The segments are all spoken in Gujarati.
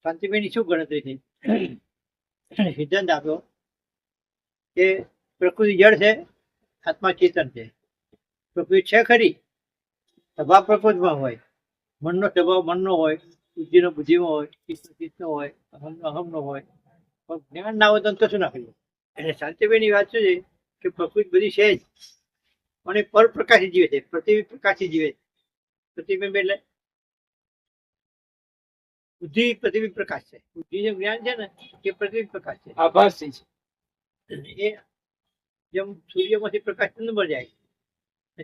શાંતિભાઈની શું ગણતરી થઈ? સિદ્ધાંત આપ્યો કે પ્રકૃતિ જળ છે, આત્મા ચેતન છે. પ્રકૃતિ છે ખરી, સ્વભાવ પ્રકૃતિમાં હોય, મનનો સ્વભાવ મનનો હોય, બુદ્ધિનો બુદ્ધિમાં હોય, ચિત્તનો હોય, અહમનો અહમનો હોય, પણ જ્ઞાન ના હોય તો શું ના કરીએ? એટલે શાંતિભાઈની વાત શું છે કે પ્રકૃતિ બધી છે જ, અને પર પ્રકાશી જીવે છે, પ્રતિબિંબ પ્રકાશી જીવે છે. પ્રતિબિંબ એટલે બુદ્ધિ પ્રતિબિંબ પ્રકાશ છે. બુદ્ધિનું જ્ઞાન છે ને એ પ્રતિબિંબ પ્રકાશ છે, આભાસી છે. એ જેમ સૂર્યમાંથી પ્રકાશ ચંદ્ર પર જાય,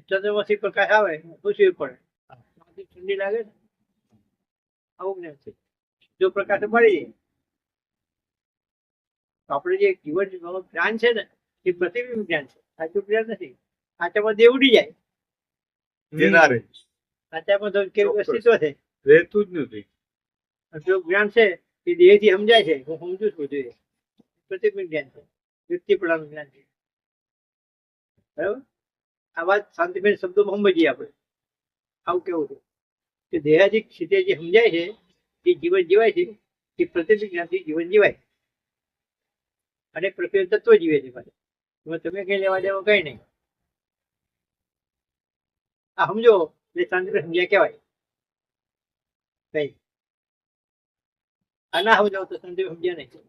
ચંદ્રમાંથી પ્રકાશ આવે પૃથ્વી પડે, ઠંડી લાગે ને, આવું જ્ઞાન છે. જો પ્રકાશ મળી જાય તો આપણે જે જીવન જ્ઞાન છે ને એ પ્રતિબિંબ જ્ઞાન છે, સાચું જ્ઞાન નથી. સાચામાં દેવ ઉડી જાય, સાચામાં તો કેવું અસ્તિત્વ છે, રહેતું જ નથી. જો જ્ઞાન છે એ દેહથી સમજાય છે, હું સમજુ છું બધું, એ પ્રતિબિંબ જ્ઞાન છે, વ્યક્તિપણાનું જ્ઞાન છે. બરાબર? આ વાત શાંતિભાઈ શબ્દોમાં સમજીએ આપણે. આવું કેવું છે કે દેહાદિક સ્થિતિ જે સમજાય છે એ જીવન જીવાય છે, એ પ્રતિબિંબ જ્ઞાનથી જીવન જીવાય, અને પ્રકૃતિ તત્વ જીવે છે પાછું. એમાં તમે કઈ લેવા દેવા કઈ નહીં. આ સમજો એટલે શાંતિભાઈ સમજ્યા કહેવાય. કઈ આ ના સમજાવ તો શાંતિભાઈ સમજ્યા નહીં.